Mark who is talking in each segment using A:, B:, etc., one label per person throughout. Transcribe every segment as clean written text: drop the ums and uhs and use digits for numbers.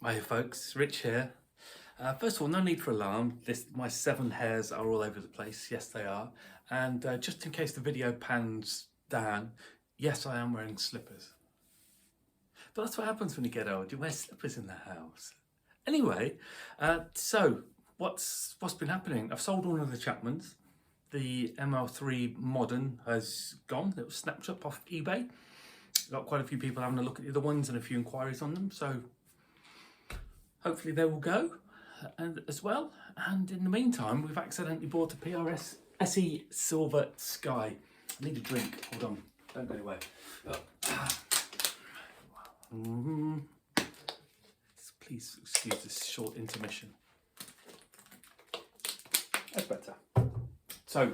A: Hi folks, Rich here. First of all, no need for alarm. My 7 hairs are all over the place. Yes, they are. And just in case the video pans down, yes, I am wearing slippers. But that's what happens when you get old. You wear slippers in the house. Anyway, so what's been happening? I've sold one of the Chapmans. The ML3 Modern has gone. It was snapped up off eBay. Got quite a few people having a look at the other ones and a few inquiries on them. So hopefully they will go as well. And in the meantime, we've accidentally bought a PRS SE Silver Sky. I need a drink. Hold on. Don't go anywhere. Please excuse this short intermission. That's better. So,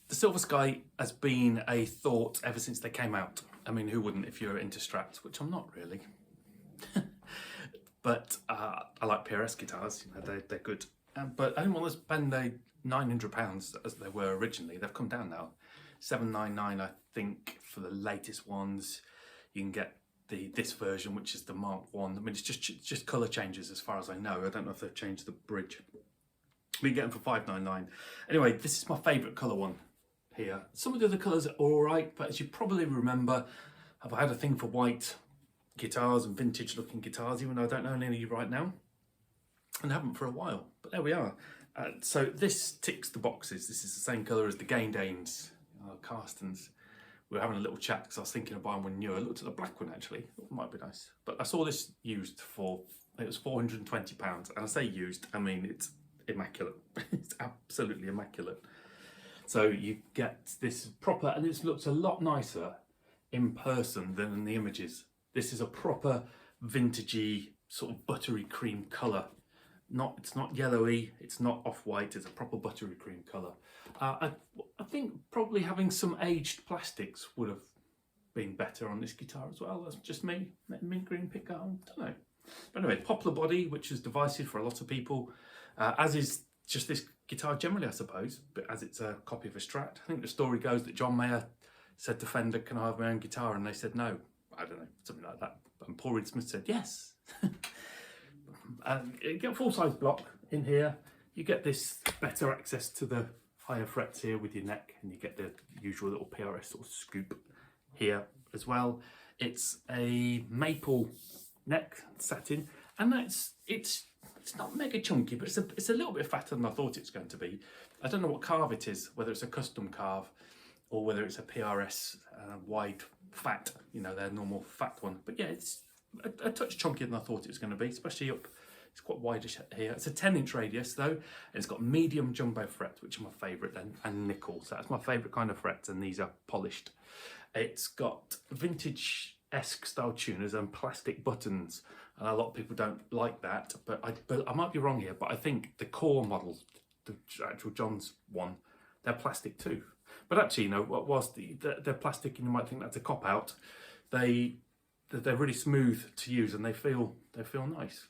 A: the Silver Sky has been a thought ever since they came out. I mean, who wouldn't if you're into Strats, which I'm not really. But I like PRS guitars, you know, they're good. But I didn't want to spend £900 as they were originally. They've come down now. $799, I think, for the latest ones. You can get this version, which is the Mark 1. I mean, it's just colour changes as far as I know. I don't know if they've changed the bridge. We can get them for $599. Anyway, this is my favourite colour one here. Some of the other colours are alright, but as you probably remember, I've had a thing for white guitars and vintage looking guitars, even though I don't own any right now and haven't for a while, but there we are. So this ticks the boxes. This is the same colour as the Gain Danes, Carstens. We were having a little chat because I was thinking of buying one new. I looked at the black one actually, it might be nice, but I saw this used for, it was £420, and I say used, I mean it's immaculate. It's absolutely immaculate. So you get this proper, and this looks a lot nicer in person than in the images. This is a proper vintagey sort of buttery cream colour. It's not yellowy, it's not off-white, it's a proper buttery cream colour. I think probably having some aged plastics would have been better on this guitar as well. That's just me, mint green pick, I don't know. But anyway, poplar body, which is divisive for a lot of people, as is just this guitar generally, I suppose, but as it's a copy of a Strat. I think the story goes that John Mayer said to Fender, "Can I have my own guitar?" And they said no. I don't know, something like that. And Paul Reed Smith said yes. You get a full-size block in here. You get this better access to the higher frets here with your neck, and you get the usual little PRS sort of scoop here as well. It's a maple neck satin, and it's not mega chunky, but it's a little bit fatter than I thought it's going to be. I don't know what carve it is, whether it's a custom carve or whether it's a PRS wide fat, you know, their normal fat one. But yeah, it's a touch chunkier than I thought it was going to be, especially up. It's quite wideish here. It's a 10-inch radius though, and it's got medium jumbo frets, which are my favourite then, and nickel. So that's my favourite kind of frets, and these are polished. It's got vintage-esque style tuners and plastic buttons, and a lot of people don't like that, but I might be wrong here, but I think the core model, the actual John's one, they're plastic too. But actually, you know, whilst they're plastic and you might think that's a cop-out, they're really smooth to use and they feel nice.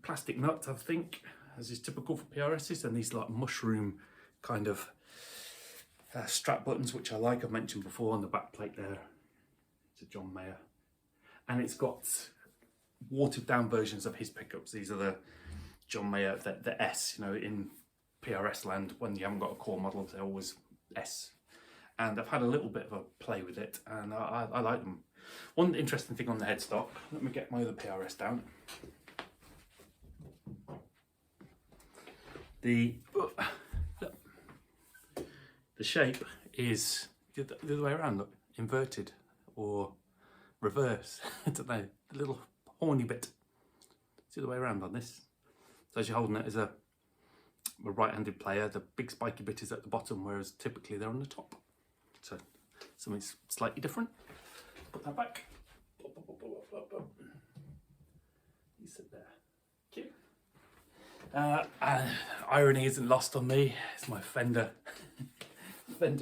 A: Plastic nut, I think, as is typical for PRSs, and these like mushroom kind of strap buttons, which I like. I've mentioned before on the back plate there. It's a John Mayer. And it's got watered down versions of his pickups. These are the John Mayer, the S, you know, in PRS land, when you haven't got a core model, they're always S. And I've had a little bit of a play with it, and I like them. One interesting thing on the headstock, let me get my other PRS down. The shape is the other way around, look, inverted or reverse. I don't know, the little horny bit. It's the other way around on this. So as you're holding it as a right-handed player, the big spiky bit is at the bottom, whereas typically they're on the top. So something slightly different. Put that back. You sit there. Cute. Irony isn't lost on me. It's my Fender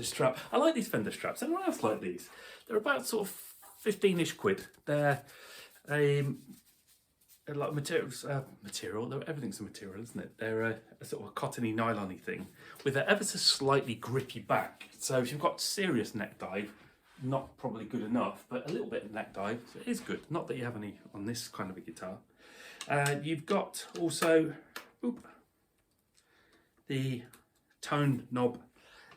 A: strap. I like these Fender straps. Anyone else like these? They're about sort of 15-ish quid. They're like materials, everything's a material, isn't it? They're a sort of a cottony, nylon-y thing with an ever so slightly grippy back. So if you've got serious neck dive, not probably good enough, but a little bit of neck dive is good. Not that you have any on this kind of a guitar. You've got also, the tone knob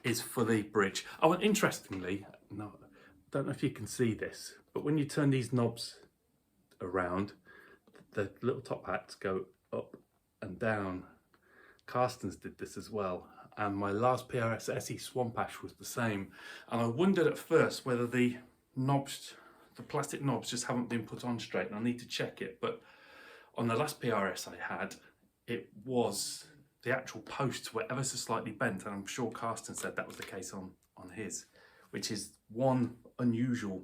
A: is for the bridge. Oh, and interestingly, no, I don't know if you can see this, but when you turn these knobs around, the little top hats go up and down. Carsten's did this as well, and my last PRS SE Swamp Ash was the same. And I wondered at first whether the knobs, the plastic knobs, just haven't been put on straight, and I need to check it. But on the last PRS I had, it was, the actual posts were ever so slightly bent, and I'm sure Carsten said that was the case on his, which is one unusual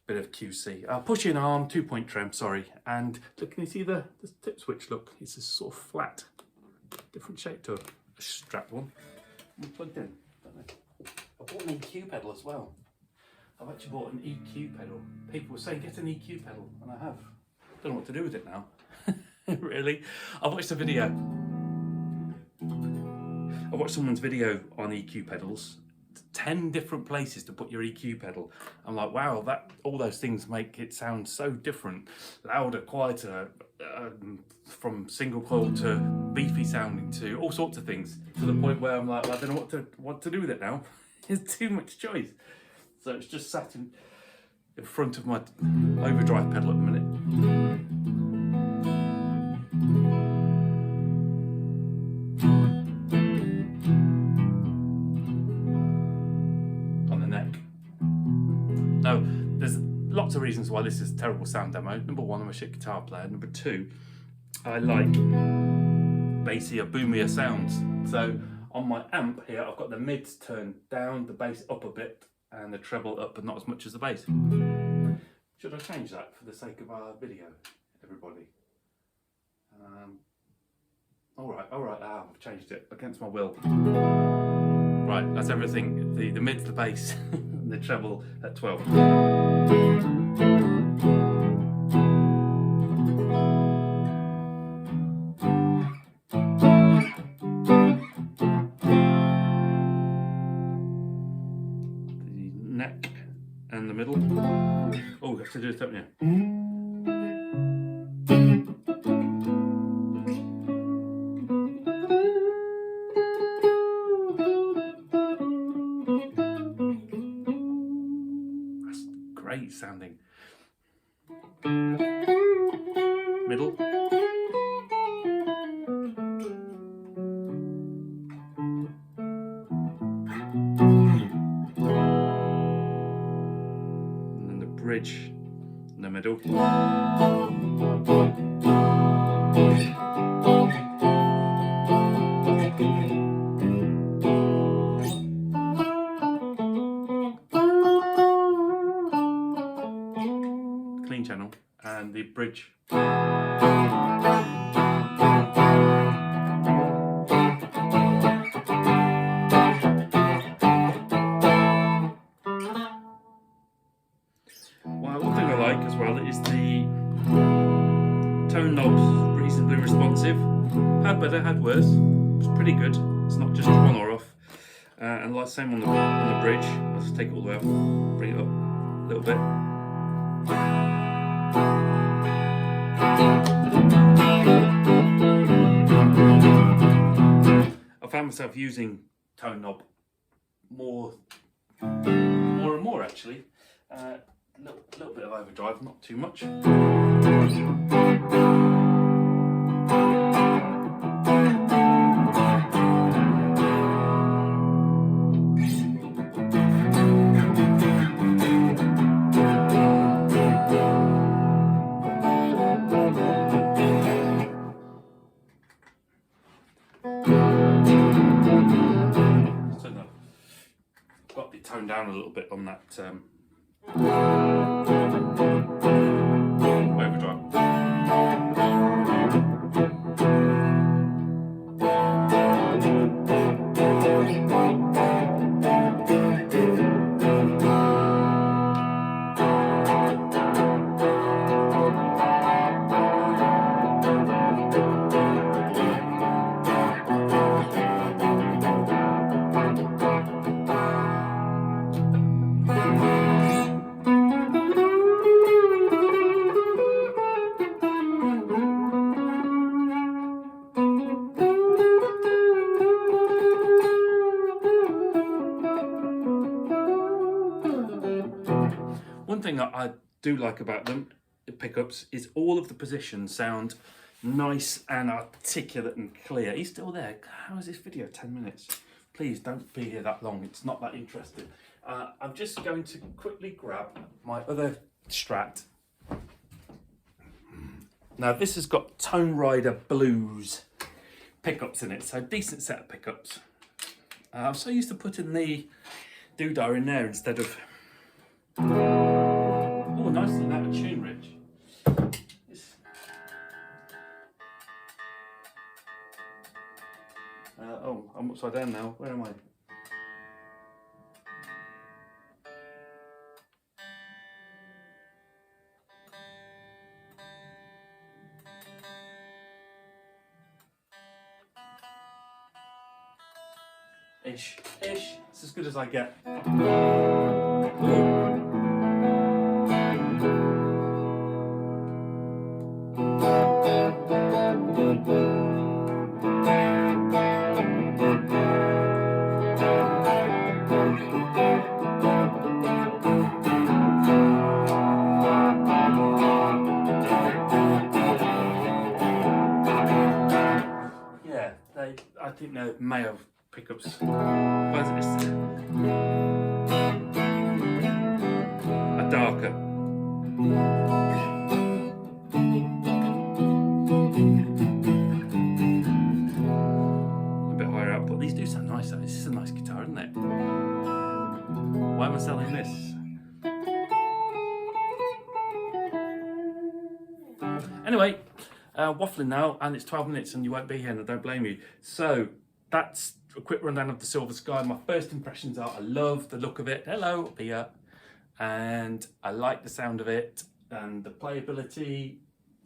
A: bit of QC. Push-in arm, 2-point trem, sorry, and look, can you see the tip switch? Look, it's a sort of flat, different shape to a strap one. I'm plugged in, don't I? I bought an EQ pedal as well. I've actually bought an EQ pedal. People were saying, get an EQ pedal, and I have. Don't know what to do with it now. Really. I watched a video. I watched someone's video on EQ pedals. 10 different places to put your EQ pedal. I'm like, wow, that all those things make it sound so different. Louder, quieter, from single coil to beefy sounding to all sorts of things. To the point where I'm like, well, I don't know what to do with it now. It's too much choice. So it's just sat in front of my overdrive pedal at the minute. Now, there's lots of reasons why this is a terrible sound demo. Number one, I'm a shit guitar player. Number two, I like bassier, boomier sounds. So on my amp here, I've got the mids turned down, the bass up a bit, and the treble up, but not as much as the bass. Should I change that for the sake of our video, everybody? All right, I've changed it against my will. Right, that's everything. The mids, the bass, and the treble at 12. The neck and the middle. Oh, you have to do it, don't you? Great sounding. Middle. And then the bridge in the middle. Clean channel and the bridge. Well, one thing I like as well is the tone knobs, reasonably responsive. Had better, had worse. It's pretty good. It's not just on or off. And like same on the bridge. Let's take it all the way up, bring it up a little bit. I found myself using tone knob more and more actually. Little bit of overdrive, not too much. Got it toned down a little bit on that overdrive. that I do like about them, the pickups, is all of the positions sound nice and articulate and clear. He's still there. How is this video? 10 minutes. Please don't be here that long. It's not that interesting. I'm just going to quickly grab my other Strat. Now this has got Tone Rider Blues pickups in it, so decent set of pickups. I'm so used to putting the doodah in there instead of... Oh, nicely out of tune, Rich. Oh, I'm upside down now. Where am I? Ish. It's as good as I get. Yeah, I think they may have pickups. Where's this? A darker. A bit higher up, but these do sound nice though. This is a nice guitar, isn't it? Why am I selling this? Anyway, waffling now, and it's 12 minutes and you won't be here, and I don't blame you. So that's a quick rundown of the Silver Sky. My first impressions are I love the look of it. Hello, Pia. And I like the sound of it, and the playability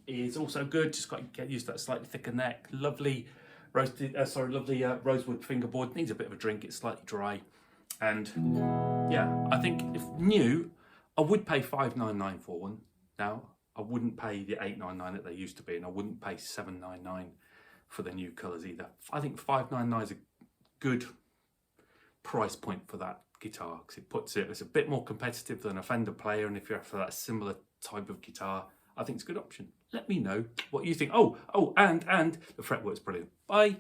A: is also good. Just got to get used to that slightly thicker neck. Lovely roasted, rosewood fingerboard. Needs a bit of a drink. It's slightly dry, and yeah, I think if new, I would pay $599 for one. Now I wouldn't pay the $899 that they used to be, and I wouldn't pay $799 for the new colours either. I think $599 is a good price point for that guitar, because it puts it, it's a bit more competitive than a Fender player, and if you're after that similar type of guitar, I think it's a good option. Let me know what you think. Oh, and the fretwork's brilliant. Bye.